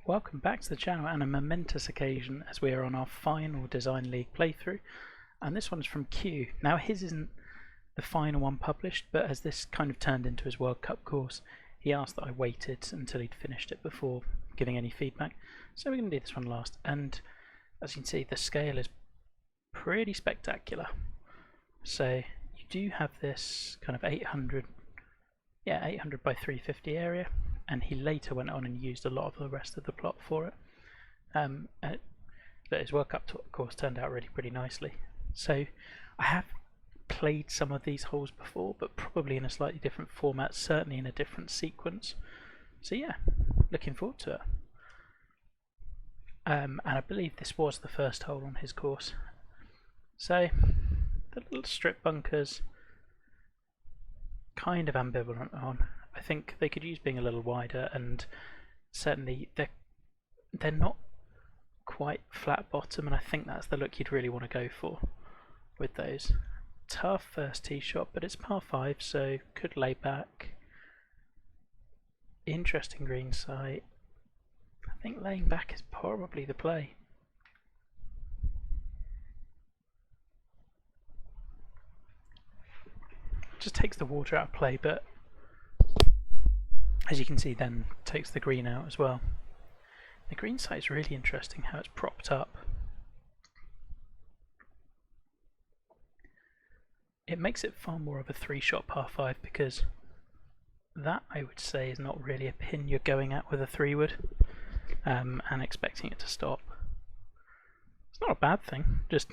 Welcome back to the channel and a momentous occasion as we are on our final Design League playthrough, and this one's from Q. Now his isn't the final one published, but as this kind of turned into his World Cup course, he asked that I waited until he'd finished it before giving any feedback, so we're going to do this one last. And as you can see, the scale is pretty spectacular. So you do have this kind of 800 by 350 area, and he later went on and used a lot of the rest of the plot for it. But his World Cup course turned out really pretty nicely. So I have played some of these holes before, but probably in a slightly different format, certainly in a different sequence. So yeah, looking forward to it. And I believe this was the first hole on his course. So the little strip bunkers, kind of ambivalent on. I think they could use being a little wider, and certainly they're not quite flat bottom, and I think that's the look you'd really want to go for with those. Tough first tee shot, but it's par 5, so could lay back. Interesting green site. I think laying back is probably the play. Just takes the water out of play, but as you can see then takes the green out as well. The green side is really interesting, how it's propped up. It makes it far more of a 3-shot par 5, because that, I would say, is not really a pin you're going at with a 3-wood and expecting it to stop. It's not a bad thing, just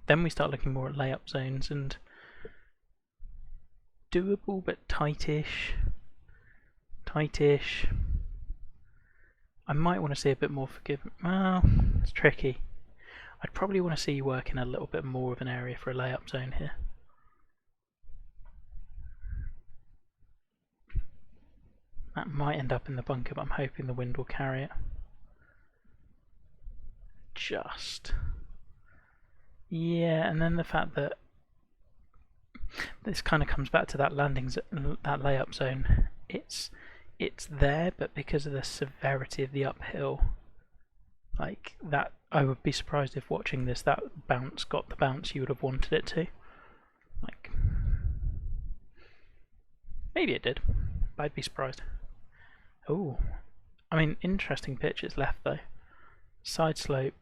then we start looking more at layup zones, and doable but tightish. I might want to see a bit more forgiving. Well, it's tricky. I'd probably want to see you work in a little bit more of an area for a layup zone here. That might end up in the bunker, but I'm hoping the wind will carry it. Just. Yeah, and then the fact that this kind of comes back to that that layup zone. It's there, but because of the severity of the uphill, like that, I would be surprised if watching this that bounce got the bounce you would have wanted it to. Like, maybe it did, but I'd be surprised. Oh, I mean, interesting pitch it's left though. Side slope,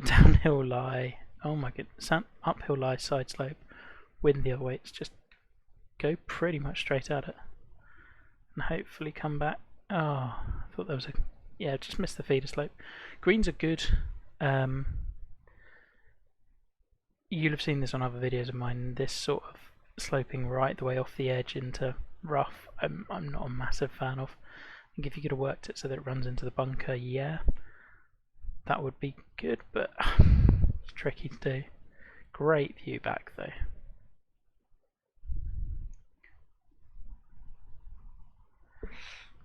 downhill lie. Oh my goodness, uphill lie, side slope, wind the other way. It's just go pretty much straight at it and hopefully come back. Oh, I thought there was a, yeah, just missed the feeder slope. Greens are good. You'll have seen this on other videos of mine, this sort of sloping right the way off the edge into rough, I'm not a massive fan of. I think if you could have worked it so that it runs into the bunker, yeah, that would be good, but it's tricky to do. Great view back though.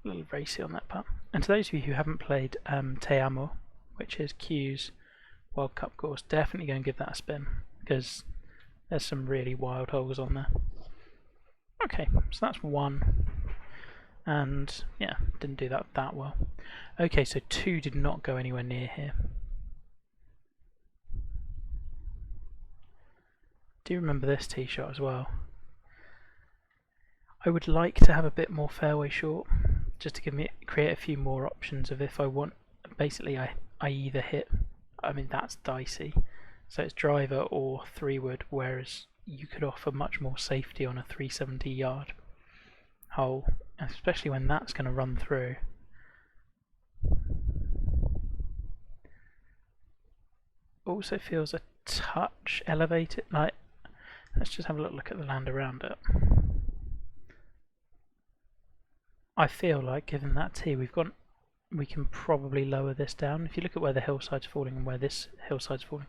A little racy on that putt. And to those of you who haven't played Te Amo, which is Q's World Cup course, definitely go and give that a spin, because there's some really wild holes on there. Okay, so that's one, and yeah, didn't do that well. Okay, so 2 did not go anywhere near here. Do you remember this tee shot as well? I would like to have a bit more fairway short, just to create a few more options of if I want. Basically, I either hit, I mean that's dicey, so it's driver or 3-wood, whereas you could offer much more safety on a 370 yard hole, especially when that's going to run through. Also feels a touch elevated. Like, let's just have a little look at the land around it. I feel like, given that tee we can probably lower this down. If you look at where the hillside's falling and where this hillside's falling,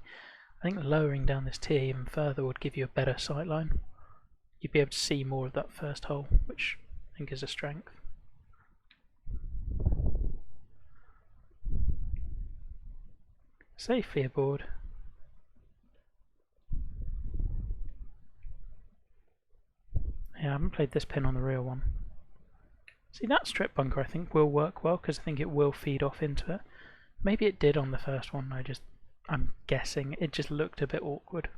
I think lowering down this tee even further would give you a better sight line. You'd be able to see more of that first hole, which I think is a strength. Safely aboard. Yeah, I haven't played this pin on the real one. See, that strip bunker I think will work well because I think it will feed off into it. Maybe it did on the first one, I'm guessing. It just looked a bit awkward.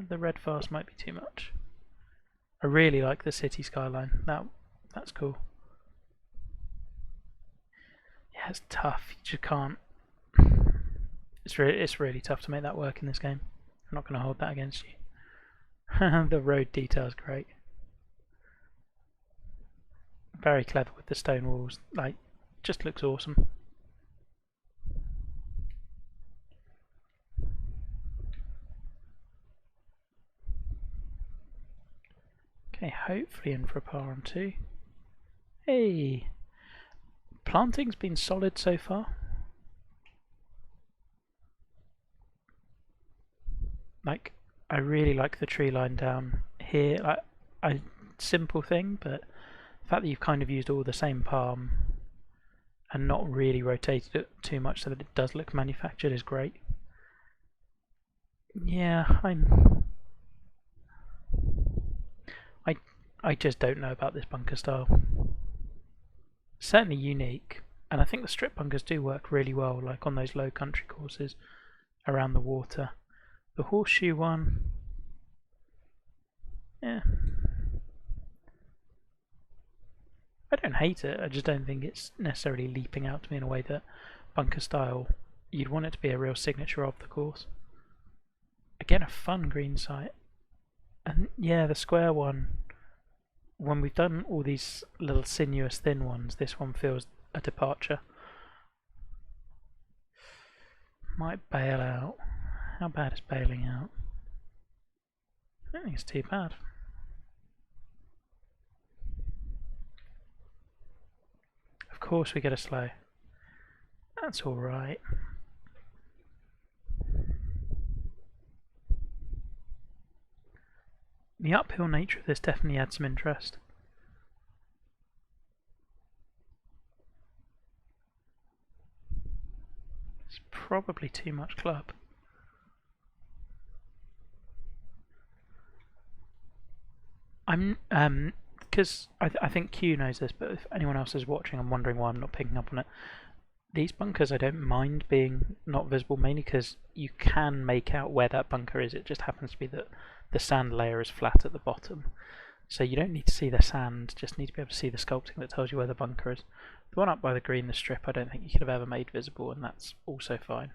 The red fast might be too much. I really like the city skyline. That's cool. Yeah, it's tough. You just can't. It's really tough to make that work in this game. I'm not going to hold that against you. The road detail is great. Very clever with the stone walls. Like, just looks awesome. Okay, hopefully in for a par on 2. Hey! Planting's been solid so far. Like, I really like the tree line down here. Like, a simple thing, but the fact that you've kind of used all the same palm and not really rotated it too much so that it does look manufactured is great. Yeah, I just don't know about this bunker style. Certainly unique, and I think the strip bunkers do work really well, like on those low country courses around the water. The horseshoe one, yeah, I don't hate it. I just don't think it's necessarily leaping out to me in a way that bunker style you'd want it to be a real signature of the course. Again, a fun green site, and yeah, the square one. When we've done all these little sinuous thin ones, this one feels a departure. Might bail out. How bad is bailing out? I don't think it's too bad. Of course we get a slow. That's alright. The uphill nature of this definitely adds some interest. It's probably too much club. Because I think Q knows this, but if anyone else is watching and wondering why I'm not picking up on it, these bunkers I don't mind being not visible, mainly because you can make out where that bunker is. It just happens to be that the sand layer is flat at the bottom. So you don't need to see the sand, just need to be able to see the sculpting that tells you where the bunker is. The one up by the green, the strip, I don't think you could have ever made visible, and that's also fine.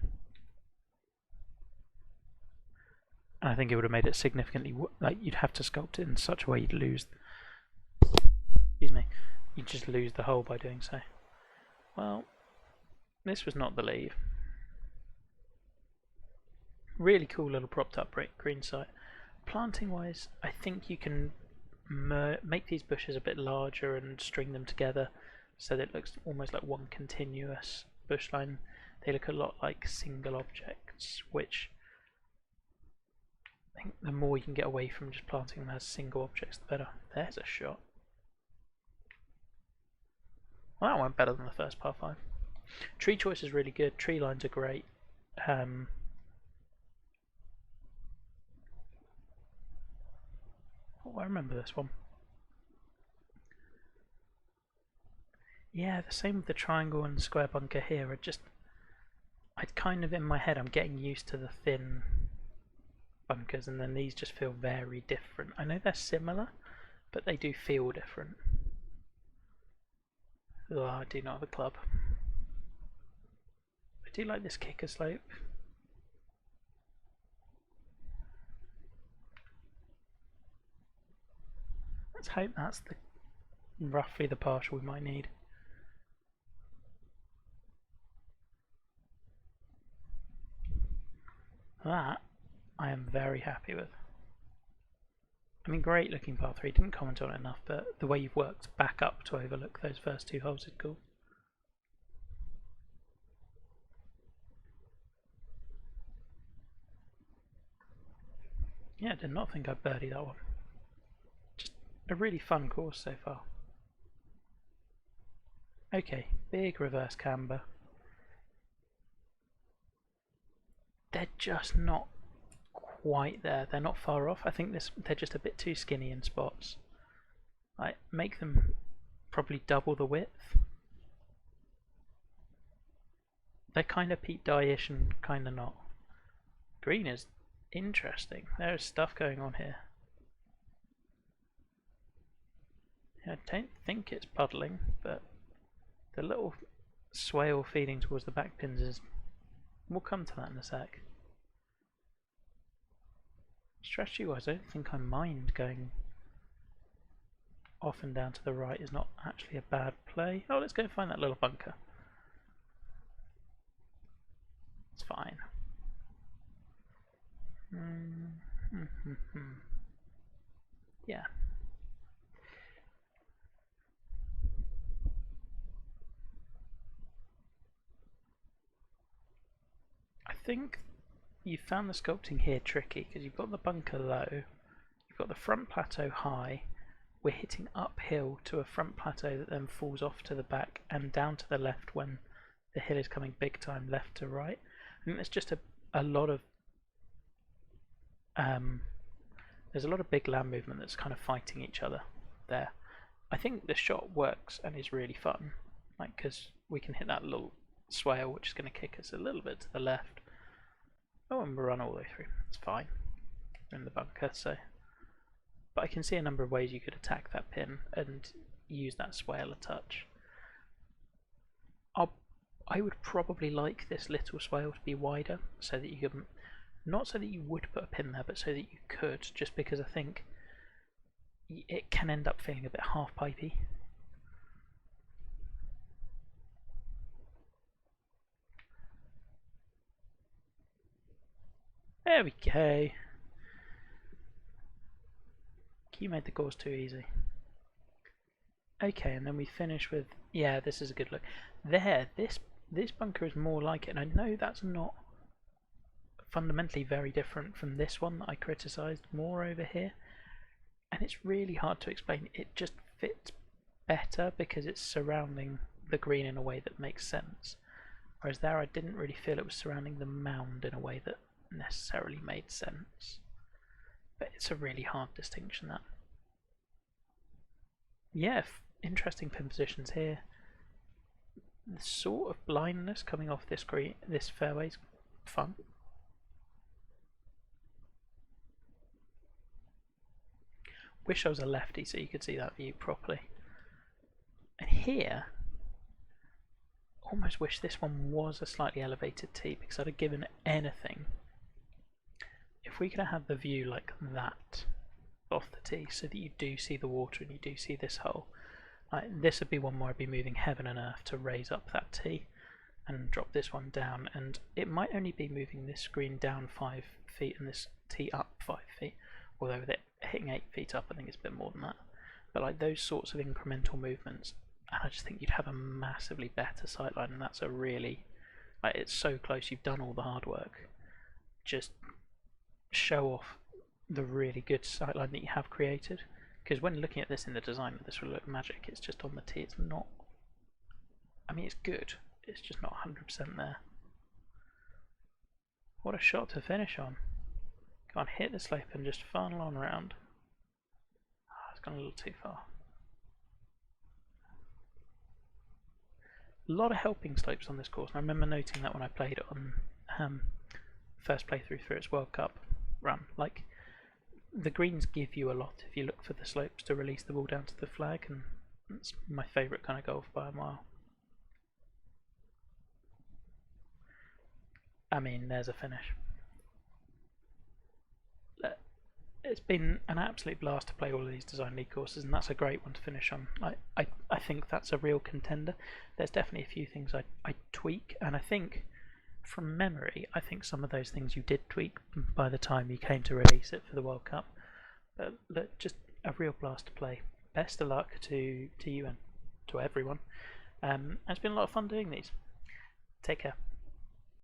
And I think it would have made it significantly, like you'd have to sculpt it in such a way you'd lose, excuse me, you'd just lose the hole by doing so. Well, this was not the leave. Really cool little propped up brick green site. Planting wise, I think you can make these bushes a bit larger and string them together so that it looks almost like one continuous bush line. They look a lot like single objects, which I think the more you can get away from just planting them as single objects, the better. There's a shot. Well, that went better than the first par 5. Tree choice is really good. Tree lines are great. Oh, I remember this one. Yeah, the same with the triangle and square bunker here. I kind of in my head, I'm getting used to the thin bunkers, and then these just feel very different. I know they're similar, but they do feel different. Oh, I do not have a club. I do like this kicker slope. Let's hope that's roughly the partial we might need. That I am very happy with. I mean, great looking par 3, didn't comment on it enough, but the way you've worked back up to overlook those first 2 holes is cool. Yeah, I did not think I'd birdie that one. Just a really fun course so far. Okay, big reverse camber. They're just not quite there. They're not far off. I think they're just a bit too skinny in spots. I make them probably double the width. They're kind of Pete Dye-ish and kind of not. Green is interesting. There is stuff going on here. I don't think it's puddling, but the little swale feeding towards the back pins is... We'll come to that in a sec. Strategy-wise, I don't think I mind going off and down to the right is not actually a bad play. Oh, let's go and find that little bunker. It's fine. Yeah. I think you found the sculpting here tricky because you've got the bunker low, you've got the front plateau high, we're hitting uphill to a front plateau that then falls off to the back and down to the left when the hill is coming big time left to right. I think there's just a lot of there's a lot of big land movement that's kind of fighting each other there. I think the shot works and is really fun, like because we can hit that little swale which is going to kick us a little bit to the left. Oh, and we'll run all the way through. It's fine. We're in the bunker, so. But I can see a number of ways you could attack that pin and use that swale a touch. I would probably like this little swale to be wider so that you can, not so that you would put a pin there, but so that you could, just because I think it can end up feeling a bit half pipey. There we go. You made the course too easy. Okay, and then we finish with, yeah, this is a good look. There, this bunker is more like it, and I know that's not fundamentally very different from this one that I criticised more over here. And it's really hard to explain. It just fits better because it's surrounding the green in a way that makes sense. Whereas there I didn't really feel it was surrounding the mound in a way that necessarily made sense. But it's a really hard distinction, that. Yeah, interesting pin positions here. The sort of blindness coming off this green, this fairway's fun. Wish I was a lefty so you could see that view properly. And here, almost wish this one was a slightly elevated tee because I'd have given anything if we could have had the view like that off the tee so that you do see the water and you do see this hole. This would be one where I'd be moving heaven and earth to raise up that tee and drop this one down, and it might only be moving this green down 5 feet and this tee up 5 feet, although with it hitting 8 feet up I think it's a bit more than that. But like those sorts of incremental movements, and I just think you'd have a massively better sightline, and that's a really, like, it's so close, you've done all the hard work. Just show off the really good sightline that you have created, because when looking at this in the design, this will look magic. It's just on the tee, it's not, I mean it's good, it's just not 100% there. What a shot to finish on. Go on, hit the slope and just funnel on around. Oh, it's gone a little too far. A lot of helping slopes on this course, and I remember noting that when I played it on first playthrough through its World Cup run. Like, the greens give you a lot if you look for the slopes to release the ball down to the flag, and that's my favourite kind of golf by a mile. I mean, there's a finish. It's been an absolute blast to play all of these Design League courses, and that's a great one to finish on. I think that's a real contender. There's definitely a few things I tweak, and I think from memory, I think some of those things you did tweak by the time you came to release it for the World Cup. But look, just a real blast to play. Best of luck to you and to everyone. It's been a lot of fun doing these. Take care.